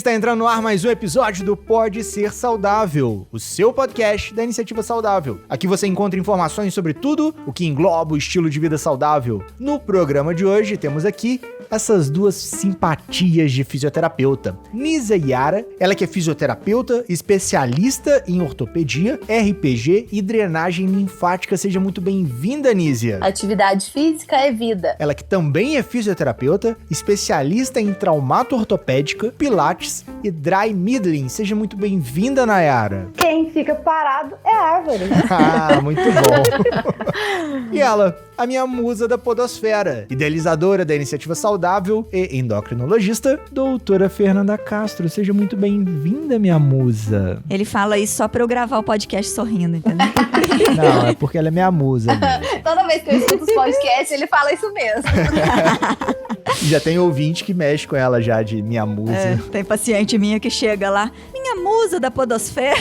Está entrando no ar mais um episódio do Pode Ser Saudável, o seu podcast da Iniciativa Saudável. Aqui você encontra informações sobre tudo o que engloba o estilo de vida saudável. No programa de hoje temos aqui essas duas simpatias de fisioterapeuta. Nisa Yara, ela que é fisioterapeuta, especialista em ortopedia, RPG e drenagem linfática. Seja muito bem-vinda, Nízia. Atividade física é vida. Ela que também é fisioterapeuta, especialista em traumato ortopédica, pilates e dry needling. Seja muito bem-vinda, Nayara. Quem fica parado é árvore. Ah, muito bom. E ela, a minha musa da podosfera, idealizadora da Iniciativa Saudável e endocrinologista, doutora Fernanda Castro. Seja muito bem-vinda, minha musa. Ele fala isso só pra eu gravar o podcast sorrindo, entendeu? Não, é porque ela é minha musa mesmo. Toda vez que eu escuto os podcasts, ele fala isso mesmo. Já tem ouvinte que mexe com ela já de minha musa. É, tem paciente minha que chega lá, minha musa da podosfera.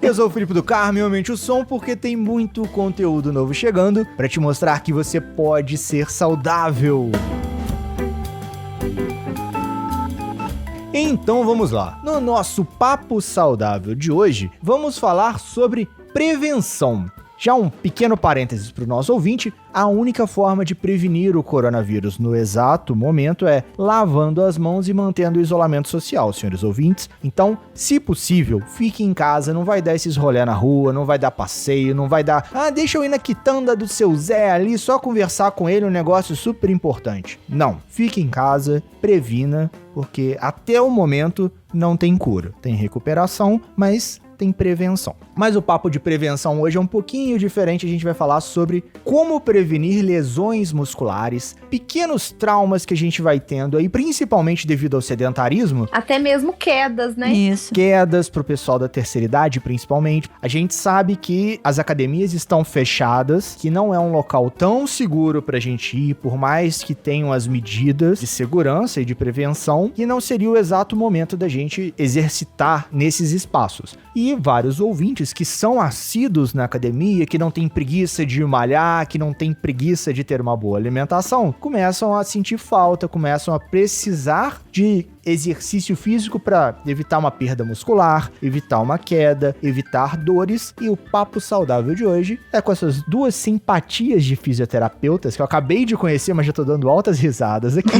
Eu sou o Felipe do Carmo e aumente o som porque tem muito conteúdo novo chegando pra te mostrar que você pode ser saudável. Então vamos lá. No nosso Papo Saudável de hoje, vamos falar sobre prevenção. Já um pequeno parênteses para o nosso ouvinte, a única forma de prevenir o coronavírus no exato momento é lavando as mãos e mantendo o isolamento social, senhores ouvintes. Então, se possível, fique em casa, não vai dar esses rolê na rua, não vai dar passeio, não vai dar, deixa eu ir na quitanda do seu Zé ali, só conversar com ele, um negócio super importante. Não, fique em casa, previna, porque até o momento não tem cura. Tem recuperação, mas tem prevenção. Mas o papo de prevenção hoje é um pouquinho diferente. A gente vai falar sobre como prevenir lesões musculares, pequenos traumas que a gente vai tendo aí, principalmente devido ao sedentarismo. Até mesmo quedas, né? Isso. Quedas pro pessoal da terceira idade, principalmente. A gente sabe que as academias estão fechadas, que não é um local tão seguro pra gente ir, por mais que tenham as medidas de segurança e de prevenção, que não seria o exato momento da gente exercitar nesses espaços. E vários ouvintes que são assíduos na academia, que não tem preguiça de malhar, que não tem preguiça de ter uma boa alimentação, começam a sentir falta, começam a precisar de exercício físico para evitar uma perda muscular, evitar uma queda, evitar dores. E o papo saudável de hoje é com essas duas simpatias de fisioterapeutas que eu acabei de conhecer, mas já tô dando altas risadas aqui,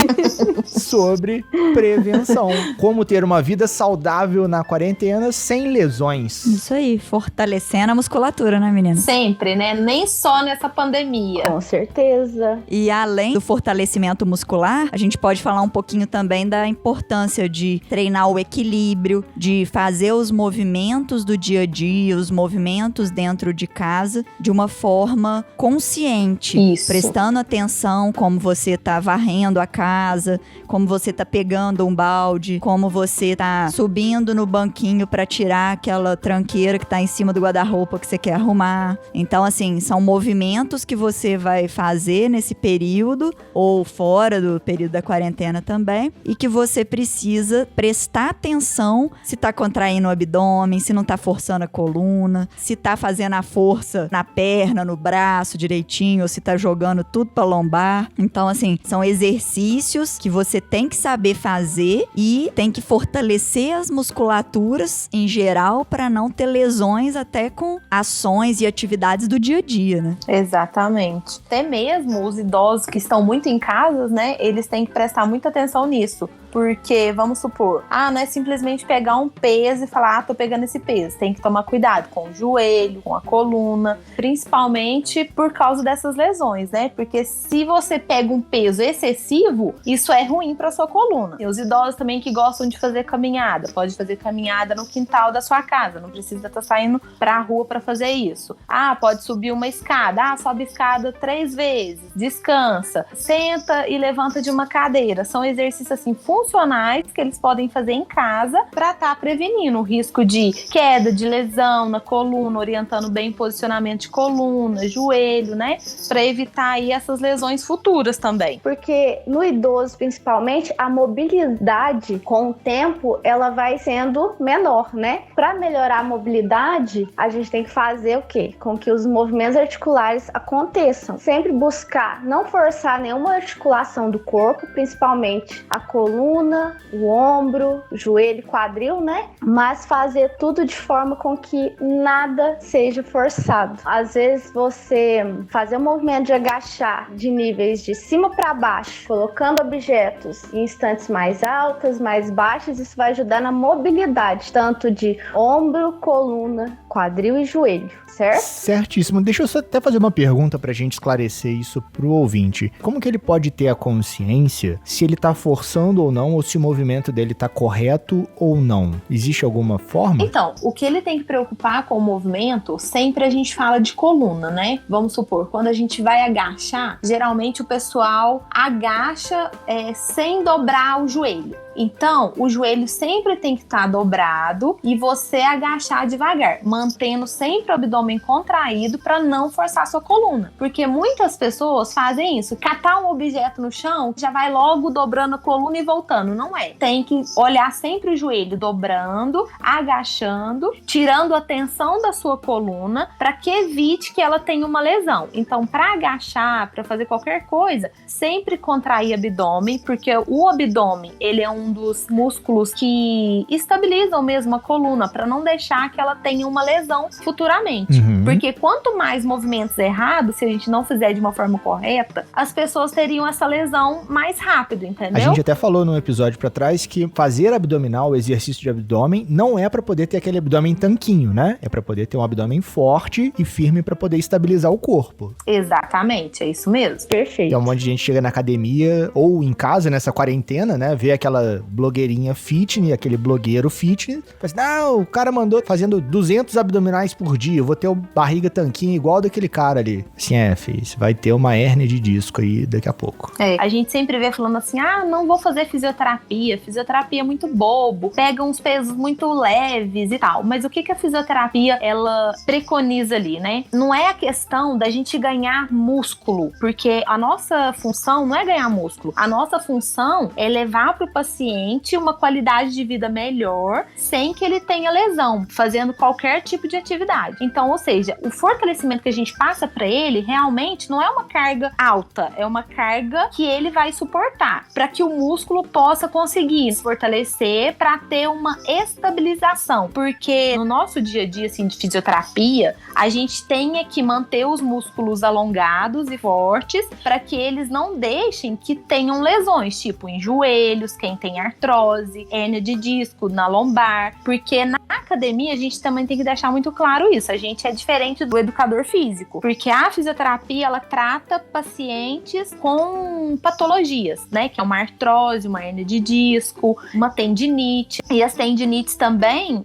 sobre prevenção. Como ter uma vida saudável na quarentena sem lesões. Isso aí, fortalecendo a musculatura, né, menina? Sempre, né? Nem só nessa pandemia. Com certeza. E além do fortalecimento muscular, a gente pode falar um pouquinho também da importância de treinar o equilíbrio, de fazer os movimentos do dia a dia, os movimentos dentro de casa, de uma forma consciente. Isso. Prestando atenção como você tá varrendo a casa, como você tá pegando um balde, como você tá subindo no banquinho para tirar aquela tranqueira que tá em cima do guarda-roupa que você quer arrumar. Então, assim, são movimentos que você vai fazer nesse período, ou fora do período da quarentena também, e que você precisa prestar atenção se tá contraindo o abdômen, se não tá forçando a coluna, se tá fazendo a força na perna, no braço direitinho, ou se tá jogando tudo pra lombar. Então, assim, são exercícios que você tem que saber fazer e tem que fortalecer as musculaturas em geral para não ter lesões até com ações e atividades do dia a dia, né? Exatamente. Até mesmo os idosos que estão muito em casa, né? Eles têm que prestar muita atenção nisso. Porque, vamos supor, não é simplesmente pegar um peso e falar, tô pegando esse peso. Tem que tomar cuidado com o joelho, com a coluna, principalmente por causa dessas lesões, né? Porque se você pega um peso excessivo, isso é ruim pra sua coluna. E os idosos também que gostam de fazer caminhada, pode fazer caminhada no quintal da sua casa, não precisa estar saindo pra rua pra fazer isso. Pode subir uma escada, sobe a escada 3 vezes, descansa, senta e levanta de uma cadeira. São exercícios assim, funcionais que eles podem fazer em casa para estar prevenindo o risco de queda, de lesão na coluna, orientando bem o posicionamento de coluna, joelho, né? Para evitar aí essas lesões futuras também. Porque no idoso, principalmente, a mobilidade com o tempo, ela vai sendo menor, né? Para melhorar a mobilidade, a gente tem que fazer o quê? Com que os movimentos articulares aconteçam. Sempre buscar não forçar nenhuma articulação do corpo, principalmente a coluna, coluna, o ombro, o joelho, quadril, né? Mas fazer tudo de forma com que nada seja forçado. Às vezes você fazer um movimento de agachar de níveis de cima para baixo, colocando objetos em instantes mais altas, mais baixas, isso vai ajudar na mobilidade, tanto de ombro, coluna, quadril e joelho, certo? Certíssimo. Deixa eu só até fazer uma pergunta pra gente esclarecer isso pro ouvinte. Como que ele pode ter a consciência se ele tá forçando ou não, ou se o movimento dele tá correto ou não? Existe alguma forma? Então, o que ele tem que preocupar com o movimento, sempre a gente fala de coluna, né? Vamos supor, quando a gente vai agachar, geralmente o pessoal agacha sem dobrar o joelho. Então, o joelho sempre tem que estar dobrado e você agachar devagar, mantendo sempre o abdômen contraído para não forçar a sua coluna. Porque muitas pessoas fazem isso, catar um objeto no chão, já vai logo dobrando a coluna e voltando. Não é. Tem que olhar sempre o joelho dobrando, agachando, tirando a tensão da sua coluna para que evite que ela tenha uma lesão. Então, para agachar, para fazer qualquer coisa, sempre contrair o abdômen, porque o abdômen, ele é um dos músculos que estabilizam mesmo a coluna para não deixar que ela tenha uma lesão futuramente. Porque quanto mais movimentos errados, se a gente não fizer de uma forma correta, as pessoas teriam essa lesão mais rápido, entendeu? A gente até falou num episódio pra trás que fazer abdominal, o exercício de abdômen, não é pra poder ter aquele abdômen tanquinho, né? É pra poder ter um abdômen forte e firme pra poder estabilizar o corpo. Exatamente, é isso mesmo. Perfeito. E um monte de gente chega na academia ou em casa nessa quarentena, né? Vê aquela blogueirinha fitness, aquele blogueiro fitness. Fala assim, não, o cara mandou fazendo 200 abdominais por dia, eu vou ter barriga tanquinha igual daquele cara ali. Assim, filho, você vai ter uma hérnia de disco aí daqui a pouco. A gente sempre vê falando assim, não vou fazer fisioterapia é muito bobo, pega uns pesos muito leves e tal. Mas o que a fisioterapia, ela preconiza ali, né? Não é a questão da gente ganhar músculo, porque a nossa função não é ganhar músculo. A nossa função é levar para o paciente uma qualidade de vida melhor, sem que ele tenha lesão, fazendo qualquer tipo de atividade. Então, ou seja, o fortalecimento que a gente passa para ele, realmente não é uma carga alta, é uma carga que ele vai suportar, para que o músculo possa conseguir se fortalecer, para ter uma estabilização. Porque no nosso dia a dia, assim, de fisioterapia, a gente tem que manter os músculos alongados e fortes, para que eles não deixem que tenham lesões, tipo em joelhos, quem tem artrose, hérnia de disco na lombar, porque na academia a gente também tem que deixar muito claro isso, a gente é diferente do educador físico, porque a fisioterapia, ela trata pacientes com patologias, né, que é uma artrose, uma hérnia de disco, uma tendinite, e as tendinites também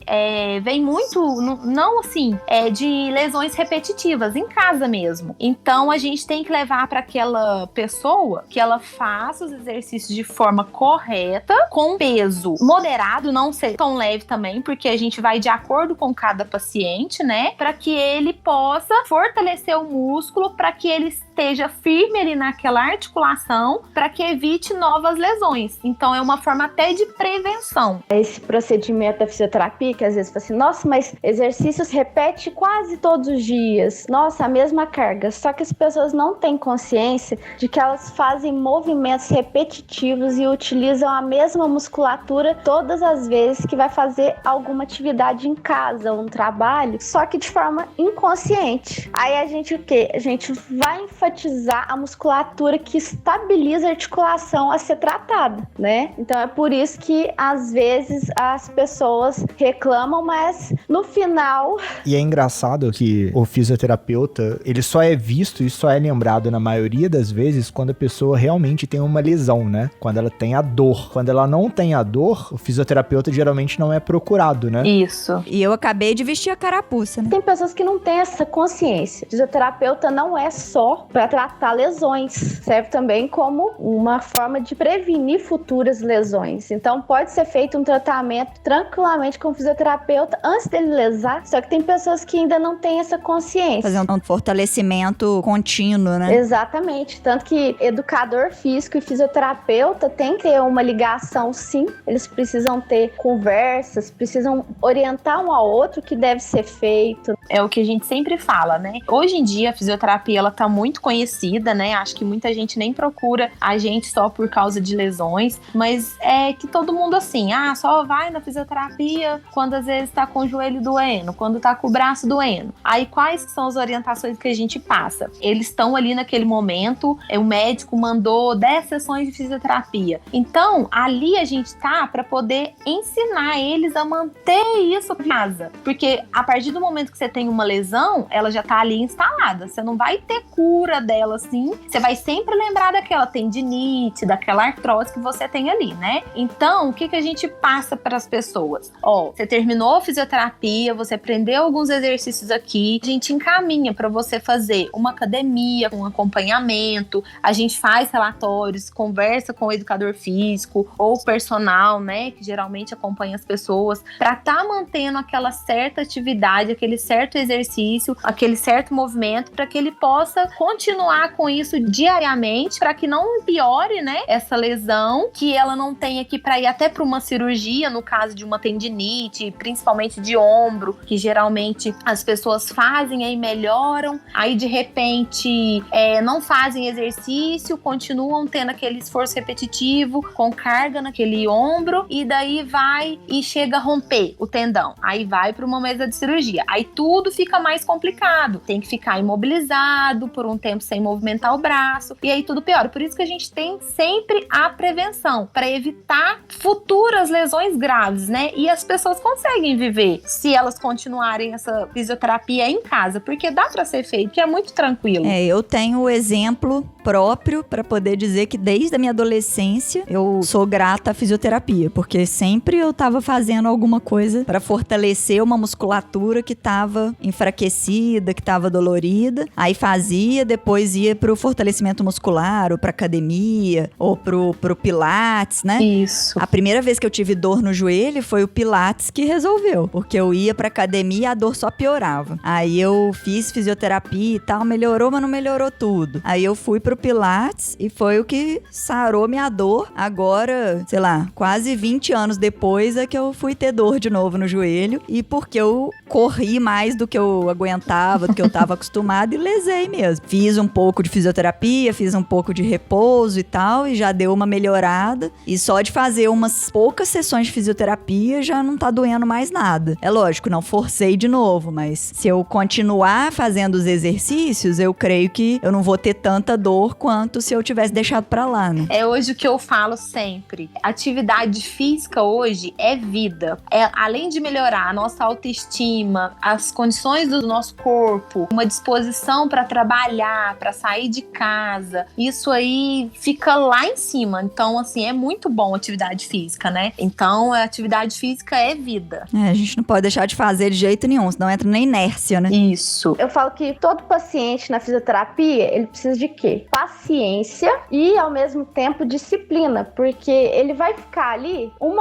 vem muito, não assim, de lesões repetitivas, em casa mesmo. Então a gente tem que levar para aquela pessoa que ela faça os exercícios de forma correta, com peso moderado, não ser tão leve também, porque a gente vai de acordo com cada paciente, né? Para que ele possa fortalecer o músculo, para que ele esteja firme ali naquela articulação, para que evite novas lesões. Então é uma forma até de prevenção. Esse procedimento da fisioterapia, que às vezes fala assim, nossa, mas exercícios repete quase todos os dias, nossa, a mesma carga, só que as pessoas não têm consciência de que elas fazem movimentos repetitivos e utilizam a mesma musculatura todas as vezes que vai fazer alguma atividade em casa ou um trabalho, só que de forma inconsciente. Aí a gente o quê? A gente vai enfatizar a musculatura que estabiliza a articulação a ser tratada, né? Então é por isso que às vezes as pessoas reclamam, mas no final... E é engraçado que o fisioterapeuta, ele só é visto e só é lembrado na maioria das vezes quando a pessoa realmente tem uma lesão, né? Quando ela tem a dor. Quando ela não tem a dor, o fisioterapeuta geralmente não é procurado, né? Isso. E eu acabei de vestir a carapuça, né? Tem pessoas que não têm essa consciência. O fisioterapeuta não é só para tratar lesões, serve também como uma forma de prevenir futuras lesões. Então pode ser feito um tratamento tranquilamente com o fisioterapeuta antes dele lesar, só que tem pessoas que ainda não têm essa consciência. Fazer um fortalecimento contínuo, né? Exatamente. Tanto que educador físico e fisioterapeuta tem que ter uma ligação, sim. Eles precisam ter conversas, precisam orientar orientar um ao outro o que deve ser feito. É o que a gente sempre fala, né? Hoje em dia a fisioterapia ela tá muito conhecida, né? Acho que muita gente nem procura a gente só por causa de lesões, mas é que todo mundo assim, só vai na fisioterapia quando às vezes tá com o joelho doendo, quando tá com o braço doendo. Aí quais são as orientações que a gente passa? Eles estão ali naquele momento, o médico mandou 10 sessões de fisioterapia. Então, ali a gente tá para poder ensinar eles a manter isso em casa. Porque a partir do momento que você tem uma lesão, ela já tá ali instalada. Você não vai ter cura dela assim. Você vai sempre lembrar daquela tendinite, daquela artrose que você tem ali, né? Então, o que a gente passa para as pessoas? Você terminou a fisioterapia, você aprendeu alguns exercícios aqui, a gente encaminha para você fazer uma academia, um acompanhamento, a gente faz relatórios, conversa com o educador físico ou o personal, né, que geralmente acompanha as pessoas, para estar mantendo aquela certa atividade, aquele certo exercício, aquele certo movimento, para que ele possa continuar com isso diariamente, para que não piore, né, essa lesão, que ela não tenha que para ir até para uma cirurgia, no caso de uma tendinite, principalmente de ombro, que geralmente as pessoas fazem e melhoram, aí de repente não fazem exercício, continuam tendo aquele esforço repetitivo com carga naquele ombro, e daí vai e chega a romper o tendão, aí vai para uma mesa de cirurgia, aí tudo fica mais complicado, tem que ficar imobilizado por um tempo sem movimentar o braço, e aí tudo piora. Por isso que a gente tem sempre a prevenção, para evitar futuras lesões graves, né? E as pessoas conseguem viver se elas continuarem essa fisioterapia em casa, porque dá para ser feito, que é muito tranquilo. Eu tenho o exemplo próprio para poder dizer que desde a minha adolescência eu sou grata à fisioterapia, porque sempre eu tava fazendo alguma coisa para fortalecer uma musculatura que tava enfraquecida, que tava dolorida. Aí fazia, depois ia pro fortalecimento muscular, ou pra academia, ou pro pilates, né? Isso. A primeira vez que eu tive dor no joelho foi o pilates que resolveu, porque eu ia pra academia e a dor só piorava. Aí eu fiz fisioterapia e tal, melhorou, mas não melhorou tudo. Aí eu fui pro pilates e foi o que sarou minha dor. Agora, sei lá, quase 20 anos depois é que eu fui ter dor de novo no joelho, e porque eu corri mais do que eu aguentava, do que eu tava acostumada, e lesei mesmo. Fiz um pouco de fisioterapia, fiz um pouco de repouso e tal, e já deu uma melhorada, e só de fazer umas poucas sessões de fisioterapia já não tá doendo mais nada. É lógico, não forcei de novo, mas se eu continuar fazendo os exercícios, eu creio que eu não vou ter tanta dor quanto se eu tivesse deixado pra lá, né? É hoje o que eu falo sempre. Atividade física hoje é vida. Além de melhorar a nossa autoestima, as condições do nosso corpo, uma disposição para trabalhar, para sair de casa, isso aí fica lá em cima. Então, assim, é muito bom a atividade física, né? Então, a atividade física é vida. A gente não pode deixar de fazer de jeito nenhum, senão entra na inércia, né? Isso. Eu falo que todo paciente na fisioterapia, ele precisa de quê? Paciência e, ao mesmo tempo, disciplina, porque ele vai ficar ali 1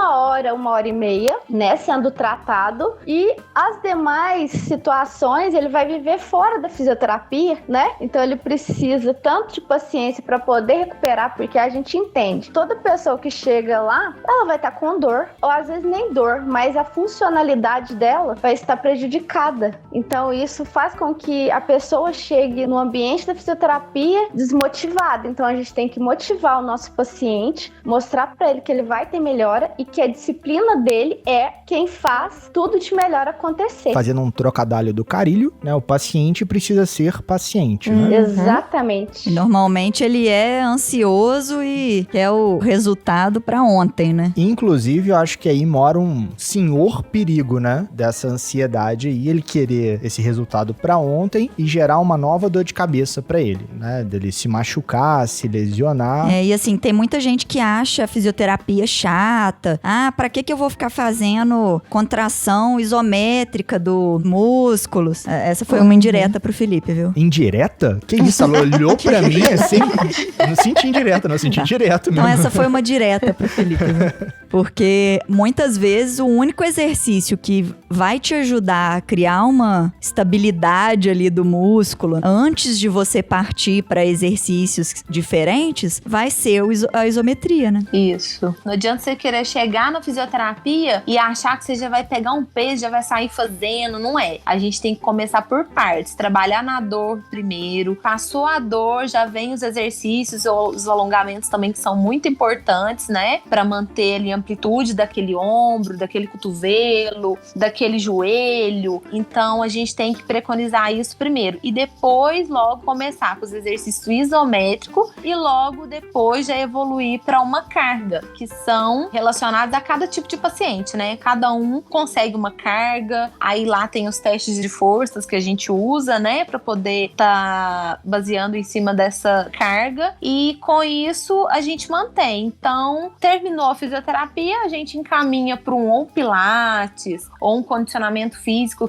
hora e meia, né, sendo tratado, e as demais situações ele vai viver fora da fisioterapia, né? Então ele precisa tanto de paciência para poder recuperar, porque a gente entende, toda pessoa que chega lá, ela vai estar com dor, ou às vezes nem dor, mas a funcionalidade dela vai estar prejudicada. Então isso faz com que a pessoa chegue no ambiente da fisioterapia desmotivada. Então a gente tem que motivar o nosso paciente, mostrar para ele que ele vai ter melhora e que a disciplina dele é quem faz tudo de melhor acontecer. Fazendo um trocadilho do Carilho, né? O paciente precisa ser paciente, né? Exatamente. E normalmente ele é ansioso e quer o resultado pra ontem, né? Inclusive, eu acho que aí mora um senhor perigo, né? Dessa ansiedade e ele querer esse resultado pra ontem e gerar uma nova dor de cabeça pra ele, né? Dele se machucar, se lesionar. E assim, tem muita gente que acha a fisioterapia chata. Pra que eu vou ficar fazendo contração isométrica do músculos? Essa foi uma indireta pro Felipe, viu? Indireta? Que isso? Ela olhou pra mim assim. Eu não senti indireta, não. Eu senti direto mesmo. Então essa foi uma direta pro Felipe, viu? Porque muitas vezes o único exercício que vai te ajudar a criar uma estabilidade ali do músculo antes de você partir para exercícios diferentes vai ser a isometria, né? Isso. Não adianta você querer chegar na fisioterapia e achar que você já vai pegar um peso, já vai sair fazendo. Não é. A gente tem que começar por partes. Trabalhar na dor primeiro. Passou a dor, já vem os exercícios ou os alongamentos também que são muito importantes, né? Para manter ali a amplitude daquele ombro, daquele cotovelo, daquele joelho. Então a gente tem que preconizar isso primeiro. E depois logo começar com os exercícios isométricos e logo depois já evoluir para uma carga, que são relacionados a cada tipo de paciente, né? Cada um consegue uma carga, aí lá tem os testes de forças que a gente usa, né? Para poder tá baseando em cima dessa carga e com isso a gente mantém. Então, terminou a fisioterapia, a gente encaminha para um ou pilates ou um condicionamento físico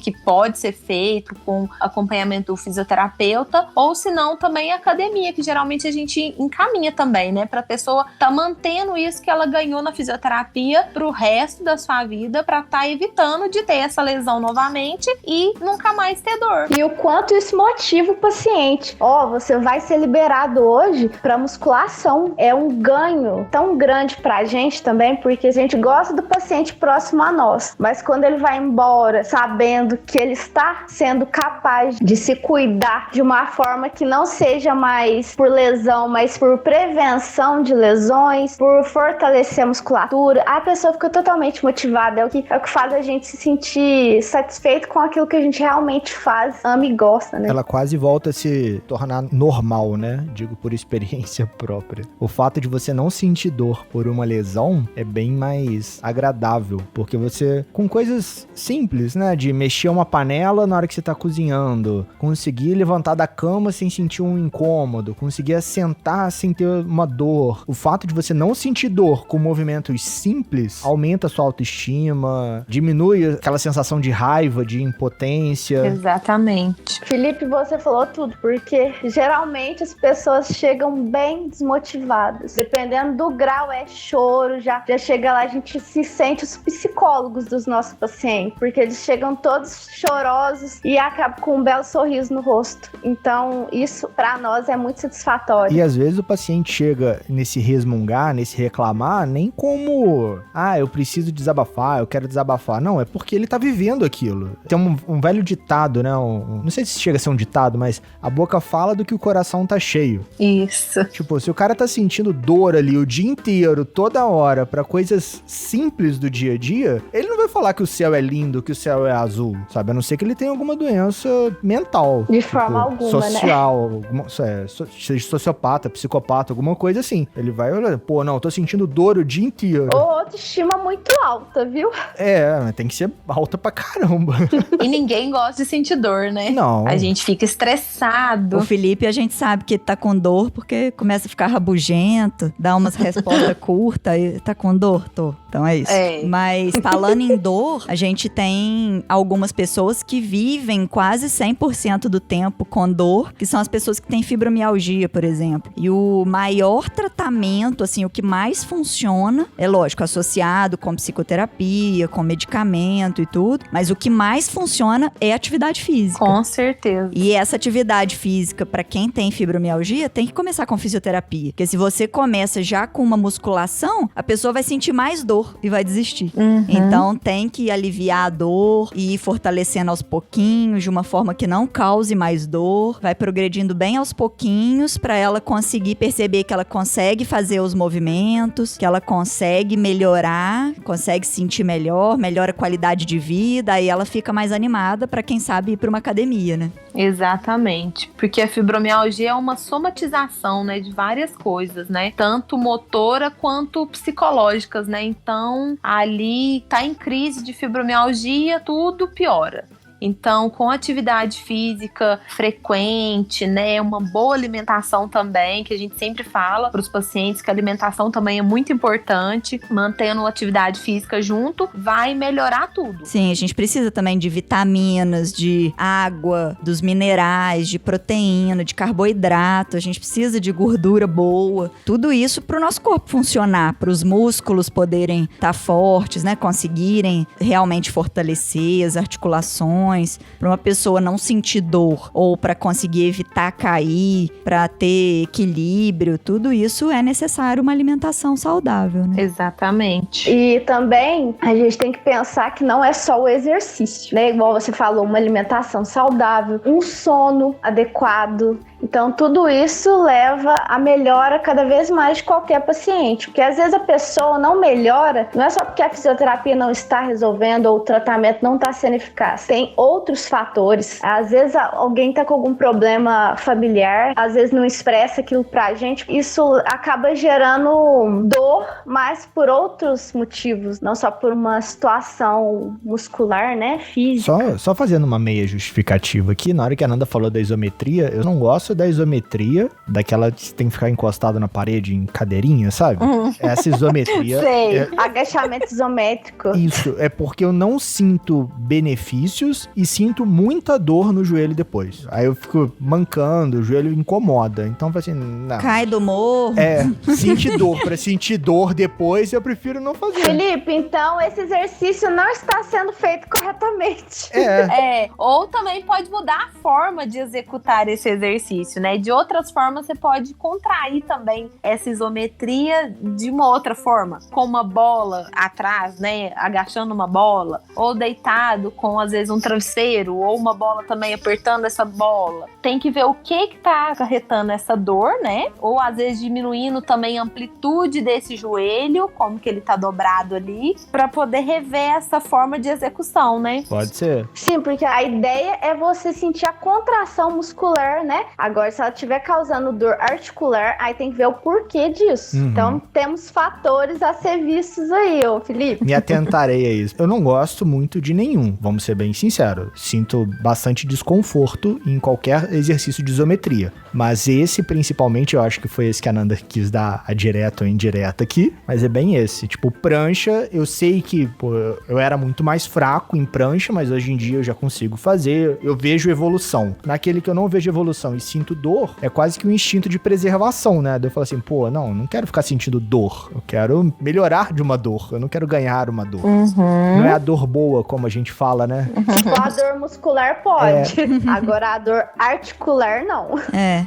que pode ser feito com acompanhamento do fisioterapeuta, ou se não também a academia, que geralmente a gente encaminha também, né, para a pessoa tá mantendo isso que ela ganhou na fisioterapia pro resto da sua vida, para tá evitando de ter essa lesão novamente e nunca mais ter dor. E o quanto isso motiva o paciente. Você vai ser liberado hoje para musculação. É um ganho tão grande pra gente também, porque a gente gosta do paciente próximo a nós, mas quando ele vai embora sabendo que ele está sendo capaz de se cuidar de uma forma que não seja mais por lesão, mas por prevenção de lesões, por fortalecer a musculatura, a pessoa fica totalmente motivada. É o que faz a gente se sentir satisfeito com aquilo que a gente realmente faz, ama e gosta, né? Ela quase volta a se tornar normal, né? Digo por experiência própria. O fato de você não sentir dor por uma lesão é bem mais agradável, porque você, com coisas simples, né? De mexer uma panela na hora que você tá cozinhando, conseguir levantar da cama sem sentir um incômodo, conseguir assentar sem ter uma dor. O fato de você não sentir dor com movimentos simples aumenta a sua autoestima, diminui aquela sensação de raiva, de impotência. Exatamente. Felipe, você falou tudo, porque geralmente as pessoas chegam bem desmotivadas. Dependendo do grau, é choro, já chega lá, a gente se sente os psicólogos dos nossos pacientes, porque eles chegam todos chorosos e acabam com um belo sorriso no rosto. Então, isso pra nós é muito satisfatório. E às vezes o paciente chega nesse resmungar, nesse reclamar, nem como, eu preciso desabafar, eu quero desabafar. Não, é porque ele tá vivendo aquilo. Tem um velho ditado, né? Não sei se chega a ser um ditado, mas a boca fala do que o coração tá cheio. Isso. Tipo, se o cara tá sentindo dor ali o dia inteiro, toda hora, pra coisas simples do dia a dia, ele não vai falar que o céu é lindo, que o céu é azul, sabe? A não ser que ele tenha alguma doença mental. De forma alguma, social, seja sociopata, psicopata, alguma coisa assim. Ele vai olhar, eu tô sentindo dor o dia inteiro. Ou autoestima muito alta, viu? Mas tem que ser alta pra caramba. E ninguém gosta de sentir dor, né? Não. A gente fica estressado. O Felipe, a gente sabe que tá com dor porque começa a ficar rabugento, dá umas respostas curtas e tá com dor, tô. Então é isso. Mas falando em dor, a gente tem algumas pessoas que vivem quase 100% do tempo com dor, que são as pessoas que têm fibromialgia, por exemplo. E o maior tratamento, assim, o que mais funciona, é lógico, associado com psicoterapia, com medicamento e tudo, mas o que mais funciona é atividade física. Com certeza. E essa atividade física, pra quem tem fibromialgia, tem que começar com fisioterapia. Porque se você começa já com uma musculação, a pessoa vai sentir mais dor e vai desistir. Então tem que aliviar a dor e ir fortalecendo aos pouquinhos, de uma forma que não cause mais dor. Vai progredindo bem aos pouquinhos pra ela conseguir perceber que ela consegue fazer os movimentos, que ela consegue melhorar, consegue sentir melhor, melhora a qualidade de vida, aí ela fica mais animada pra quem sabe ir pra uma academia, né? Exatamente, porque a fibromialgia é uma somatização, né, de várias coisas, né, tanto motora quanto psicológicas, né, então ali tá em crise de fibromialgia, tudo piora. Então, com atividade física frequente, né, uma boa alimentação também, que a gente sempre fala para os pacientes que a alimentação também é muito importante, mantendo atividade física junto, vai melhorar tudo. Sim, a gente precisa também de vitaminas, de água, dos minerais, de proteína, de carboidrato, a gente precisa de gordura boa, tudo isso para o nosso corpo funcionar, para os músculos poderem estar fortes, né, conseguirem realmente fortalecer as articulações, para uma pessoa não sentir dor ou para conseguir evitar cair, para ter equilíbrio, tudo isso é necessário uma alimentação saudável, né? Exatamente. E também a gente tem que pensar que não é só o exercício, né? Igual você falou, uma alimentação saudável, um sono adequado. Então, tudo isso leva a melhora cada vez mais de qualquer paciente. Porque às vezes a pessoa não melhora, não é só porque a fisioterapia não está resolvendo ou o tratamento não está sendo eficaz. Tem outros fatores. Às vezes alguém está com algum problema familiar, às vezes não expressa aquilo pra gente. Isso acaba gerando dor, mas por outros motivos, não só por uma situação muscular, né, física. Só fazendo uma meia justificativa aqui, na hora que a Nanda falou da isometria, eu não gosto da isometria, daquela que tem que ficar encostado na parede em cadeirinha, sabe? Essa isometria... Sei, agachamento isométrico. Isso, é porque eu não sinto benefícios e sinto muita dor no joelho depois. Aí eu fico mancando, o joelho incomoda. Então, assim, não. Cai do morro. Sentir dor. Pra sentir dor depois, eu prefiro não fazer. Felipe, então esse exercício não está sendo feito corretamente. Ou também pode mudar a forma de executar esse exercício, né? De outras formas, você pode contrair também essa isometria de uma outra forma, com uma bola atrás, né? Agachando uma bola, ou deitado com, às vezes, um travesseiro, ou uma bola também apertando essa bola. Tem que ver o que tá acarretando essa dor, né? Ou, às vezes, diminuindo também a amplitude desse joelho, como que ele tá dobrado ali, para poder rever essa forma de execução, né? Pode ser. Sim, porque a ideia é você sentir a contração muscular, né? Agora, se ela estiver causando dor articular, aí tem que ver o porquê disso. Então, temos fatores a ser vistos aí, ô Felipe. Me atentarei a isso. Eu não gosto muito de nenhum, vamos ser bem sinceros. Sinto bastante desconforto em qualquer exercício de isometria. Mas esse, principalmente, eu acho que foi esse que a Nanda quis dar a direta ou indireta aqui. Mas é bem esse. Tipo, prancha, eu sei que pô, eu era muito mais fraco em prancha, mas hoje em dia eu já consigo fazer. Eu vejo evolução. Naquele que eu não vejo evolução e sinto dor, é quase que um instinto de preservação, né? Eu falo assim, pô, não quero ficar sentindo dor. Eu quero melhorar de uma dor. Eu não quero ganhar uma dor. Não é a dor boa, como a gente fala, né? Tipo, a dor muscular pode. Agora, a dor articular, não.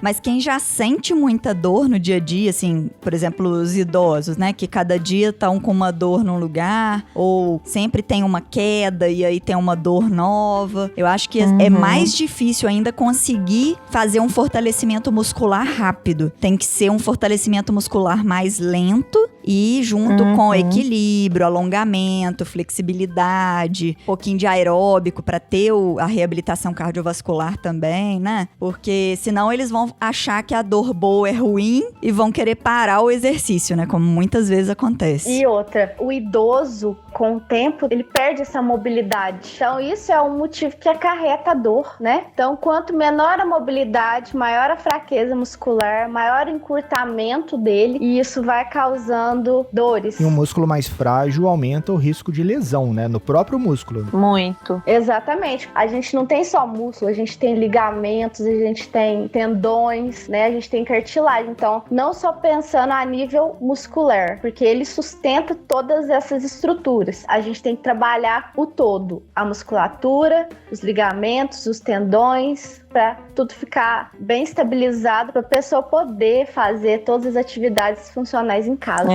Mas quem já sente muita dor no dia a dia, assim, por exemplo, os idosos, né? Que cada dia estão com uma dor num lugar, ou sempre tem uma queda e aí tem uma dor nova. Eu acho que é mais difícil ainda conseguir fazer um fortalecimento muscular rápido. Tem que ser um fortalecimento muscular mais lento e junto com equilíbrio, alongamento, flexibilidade, um pouquinho de aeróbico para ter a reabilitação cardiovascular também, né? Porque senão eles vão achar que a dor boa é ruim e vão querer parar o exercício, né? Como muitas vezes acontece. E outra, o idoso, com o tempo, ele perde essa mobilidade. Então, isso é um motivo que acarreta a dor, né? Então, quanto menor a mobilidade, maior a fraqueza muscular, maior o encurtamento dele, e isso vai causando dores. E um músculo mais frágil aumenta o risco de lesão, né? No próprio músculo. Muito. Exatamente. A gente não tem só músculo, a gente tem ligamentos, a gente tem tendões, né? A gente tem cartilagem. Então, não só pensando a nível muscular, porque ele sustenta todas essas estruturas. A gente tem que trabalhar o todo. A musculatura, os ligamentos, os tendões, para tudo ficar bem estabilizado, para a pessoa poder fazer todas as atividades funcionais em casa.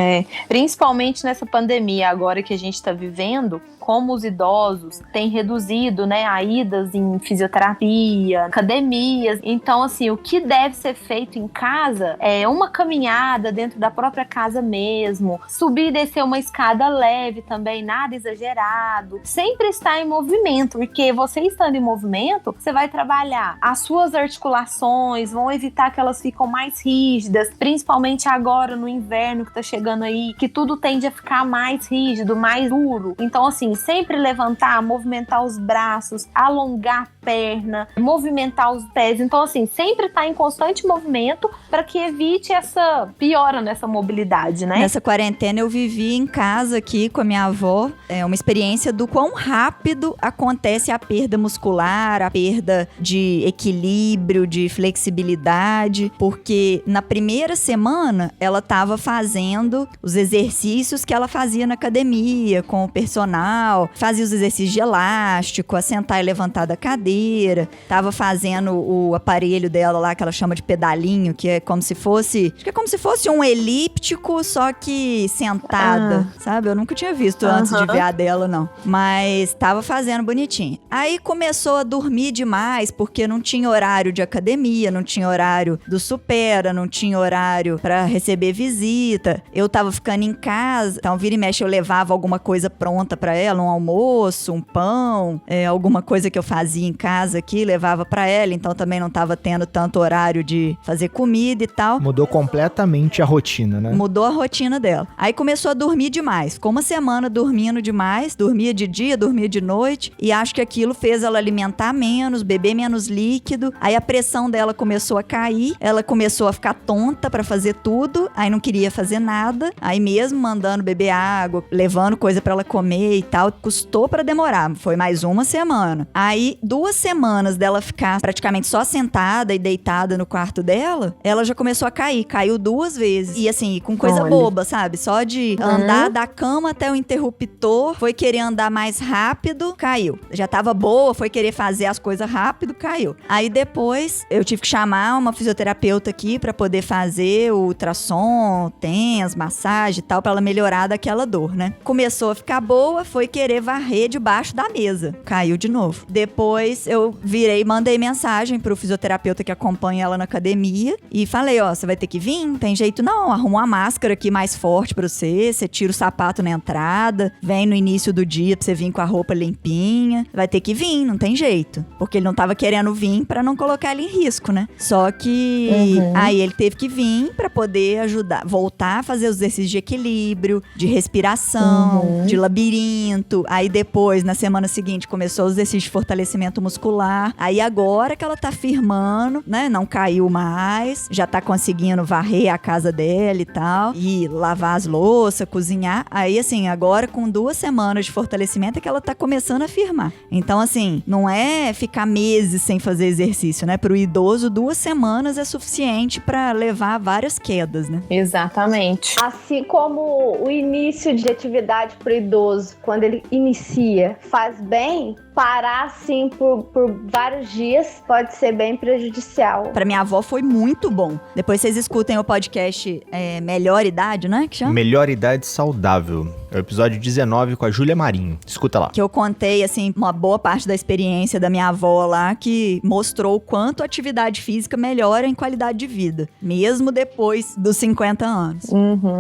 Principalmente nessa pandemia agora que a gente está vivendo, como os idosos têm reduzido, né, a idas em fisioterapia, academias. Então, assim, o que deve ser feito em casa é uma caminhada dentro da própria casa mesmo, subir e descer uma escada leve também, nada exagerado, sempre estar em movimento, porque você estando em movimento, você vai trabalhar as suas articulações, vão evitar que elas ficam mais rígidas, principalmente agora no inverno que tá chegando aí, que tudo tende a ficar mais rígido, mais duro. Então, assim, sempre levantar, movimentar os braços, alongar a perna, movimentar os pés. Então, assim, sempre tá em constante movimento para que evite essa piora nessa mobilidade, né? Nessa quarentena eu vivi em casa aqui com a minha avó, uma experiência do quão rápido acontece a perda muscular, a perda de equilíbrio, de flexibilidade, porque na primeira semana ela estava fazendo os exercícios que ela fazia na academia, com o personal, fazia os exercícios de elástico, a sentar e levantar da cadeira, estava fazendo o aparelho dela lá, que ela chama de pedalinho, que é como se fosse, acho que é como se fosse um elíptico, só que sentada, sabe? Eu nunca tinha visto antes de ver a dela, não. Mas tava fazendo bonitinho. Aí começou a dormir demais, porque não tinha horário de academia, não tinha horário do Supera, não tinha horário pra receber visita. Eu tava ficando em casa, então vira e mexe eu levava alguma coisa pronta pra ela, um almoço, um pão, alguma coisa que eu fazia em casa aqui, levava pra ela, então também não tava tendo tanto horário de fazer comida e tal. Mudou completamente a rotina, né? Mudou a rotina dela. Aí começou a dormir demais. Ficou uma semana dormindo demais, dormia de dia, dormia de noite, e acho que aquilo fez ela alimentar menos, beber menos líquido. Aí a pressão dela começou a cair, ela começou a ficar tonta pra fazer tudo, aí não queria fazer nada, aí mesmo mandando beber água, levando coisa pra ela comer e tal, custou pra demorar, foi mais uma semana. Aí 2 semanas dela ficar praticamente só sentada e deitada no quarto dela, ela já começou a cair, caiu 2 vezes. E assim, com coisa boba, sabe? Só de andar da cama até o interruptor, foi querer andar mais rápido, caiu. Já tava boa, foi querer fazer as coisas rápido, caiu. Aí depois, eu tive que chamar uma fisioterapeuta aqui pra poder fazer o ultrassom, TENS, massagem e tal, pra ela melhorar daquela dor, né? Começou a ficar boa, foi querer varrer debaixo da mesa. Caiu de novo. Depois, eu virei, mandei mensagem pro fisioterapeuta que acompanha ela na academia e falei, ó, você vai ter que vir? Não tem jeito não, arruma uma máscara aqui mais forte pra você tira o sapato na entrada, vem no início do dia pra você vir com a roupa limpinha, vai ter que vir, não tem jeito. Porque ele não tava querendo vir pra não colocar ele em risco, né? Só que aí ele teve que vir pra poder ajudar, voltar a fazer os exercícios de equilíbrio, de respiração, de labirinto. Aí depois, na semana seguinte, começou os exercícios de fortalecimento muscular. Aí agora que ela tá firmando, né? Não caiu mais, já tá conseguindo varrer a casa dela e tal, e lavar as louças, cozinhar. Aí, assim, agora com 2 semanas de fortalecimento é que ela tá começando a firmar. Então, assim, não é ficar meses sem fazer exercício, né? Pro idoso, 2 semanas é suficiente pra levar várias quedas, né? Exatamente. Assim como o início de atividade pro idoso, quando ele inicia, faz bem, parar assim por vários dias pode ser bem prejudicial. Pra minha avó foi muito bom. Depois vocês escutem o podcast Melhor Idade, né? Que chama? Melhor Idade Saudável. É o episódio 19 com a Júlia Marinho. Escuta lá. Que eu contei, assim, uma boa parte da experiência da minha avó lá, que mostrou o quanto a atividade física melhora em qualidade de vida, mesmo depois dos 50 anos.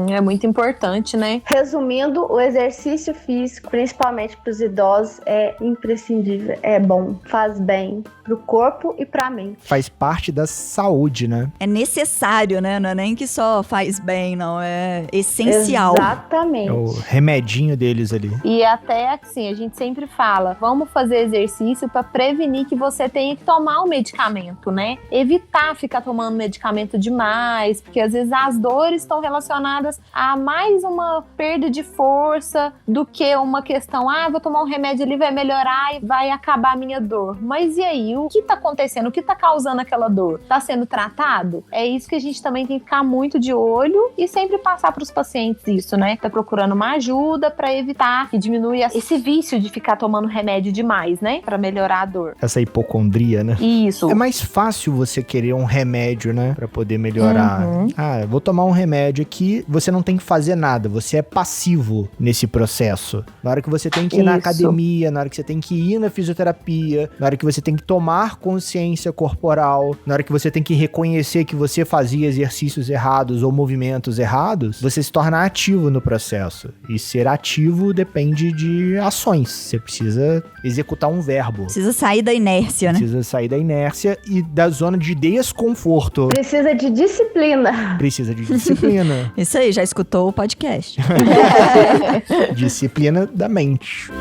É muito importante, né? Resumindo, o exercício físico, principalmente para os idosos, é imprescindível. É bom, faz bem pro corpo e pra mente. Faz parte da saúde, né? É necessário, né? Não é nem que só faz bem, não. É essencial. Exatamente. É o remedinho deles ali. E até assim, a gente sempre fala, vamos fazer exercício para prevenir que você tenha que tomar o medicamento, né? Evitar ficar tomando medicamento demais, porque às vezes as dores estão relacionadas a mais uma perda de força do que uma questão, vou tomar um remédio ali, vai melhorar e vai acabar a minha dor. Mas e aí, o que tá acontecendo? O que tá causando aquela dor? Tá sendo tratado? É isso que a gente também tem que ficar muito de olho e sempre passar para os pacientes isso, né? Tá procurando uma ajuda para evitar que diminua esse vício de ficar tomando remédio demais, né? Para melhorar a dor. Essa hipocondria, né? Isso. É mais fácil você querer um remédio, né? Pra poder melhorar. Eu vou tomar um remédio aqui, você não tem que fazer nada, você é passivo nesse processo. Na hora que você tem que ir na academia, na hora que você tem que ir na fisioterapia, na hora que você tem que tomar consciência corporal, na hora que você tem que reconhecer que você fazia exercícios errados ou movimentos errados, você se torna ativo no processo. E ser ativo depende de ações. Você precisa executar um verbo. Precisa sair da inércia, né? Precisa sair da inércia e da zona de desconforto. Precisa de disciplina. Precisa de disciplina. Isso aí, já escutou o podcast. Disciplina da mente.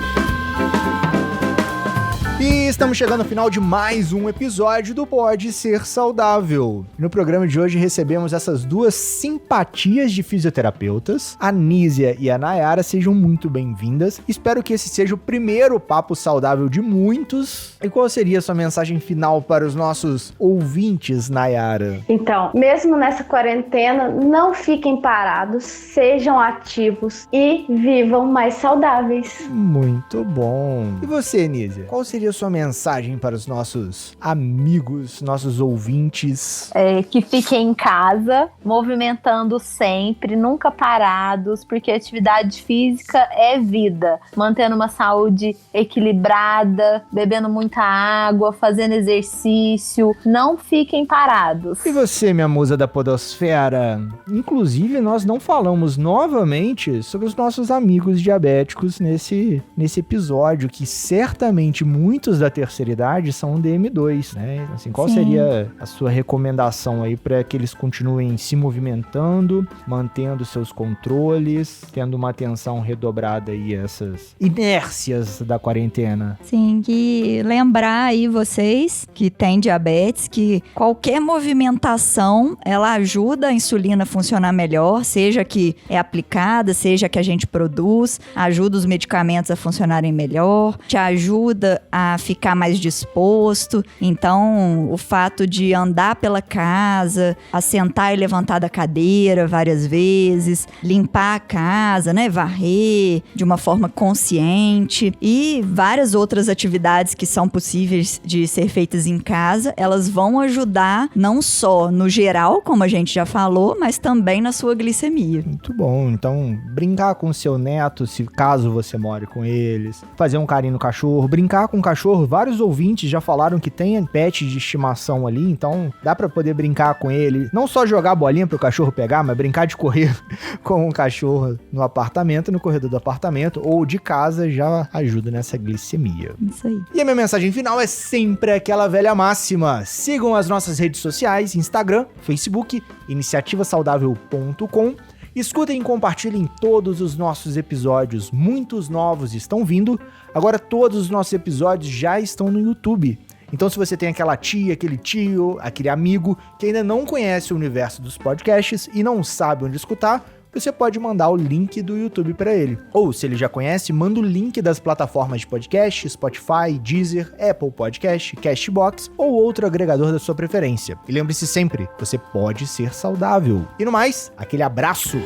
E estamos chegando ao final de mais um episódio do Pode Ser Saudável. No programa de hoje recebemos essas duas simpatias de fisioterapeutas, a Nízia e a Nayara. Sejam muito bem-vindas. Espero que esse seja o primeiro papo saudável de muitos. E qual seria a sua mensagem final para os nossos ouvintes, Nayara? Então, mesmo nessa quarentena, não fiquem parados, sejam ativos e vivam mais saudáveis. Muito bom. E você, Nízia? Qual seria a sua mensagem para os nossos amigos, nossos ouvintes? Que fiquem em casa, movimentando sempre, nunca parados, porque atividade física é vida. Mantendo uma saúde equilibrada, bebendo muita água, fazendo exercício, não fiquem parados. E você, minha musa da podosfera? Inclusive, nós não falamos novamente sobre os nossos amigos diabéticos nesse episódio, que certamente muitos da terceira idade são DM2, né? Assim, qual seria a sua recomendação aí para que eles continuem se movimentando, mantendo seus controles, tendo uma atenção redobrada aí a essas inércias da quarentena? Sim, que lembrar aí vocês que têm diabetes que qualquer movimentação, ela ajuda a insulina a funcionar melhor, seja que é aplicada, seja que a gente produz, ajuda os medicamentos a funcionarem melhor, te ajuda a ficar mais disposto. Então, o fato de andar pela casa, assentar e levantar da cadeira várias vezes, limpar a casa, né, varrer de uma forma consciente e várias outras atividades que são possíveis de ser feitas em casa, elas vão ajudar não só no geral, como a gente já falou, mas também na sua glicemia. Muito bom. Então, brincar com o seu neto, se caso você more com eles, fazer um carinho no cachorro, brincar com o cachorro. Vários ouvintes já falaram que tem pet de estimação ali, então dá pra poder brincar com ele. Não só jogar bolinha pro cachorro pegar, mas brincar de correr com o cachorro no apartamento, no corredor do apartamento ou de casa já ajuda nessa glicemia. Isso aí. E a minha mensagem final é sempre aquela velha máxima. Sigam as nossas redes sociais, Instagram, Facebook, iniciativasaudável.com. Escutem e compartilhem todos os nossos episódios. Muitos novos estão vindo. Agora todos os nossos episódios já estão no YouTube. Então se você tem aquela tia, aquele tio, aquele amigo que ainda não conhece o universo dos podcasts e não sabe onde escutar, você pode mandar o link do YouTube para ele. Ou, se ele já conhece, manda o link das plataformas de podcast, Spotify, Deezer, Apple Podcast, Castbox ou outro agregador da sua preferência. E lembre-se sempre, você pode ser saudável. E no mais, aquele abraço!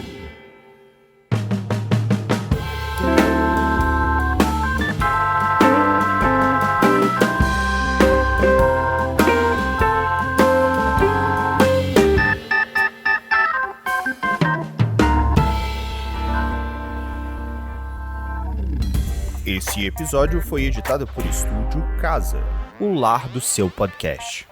Esse episódio foi editado por Estúdio Casa, o lar do seu podcast.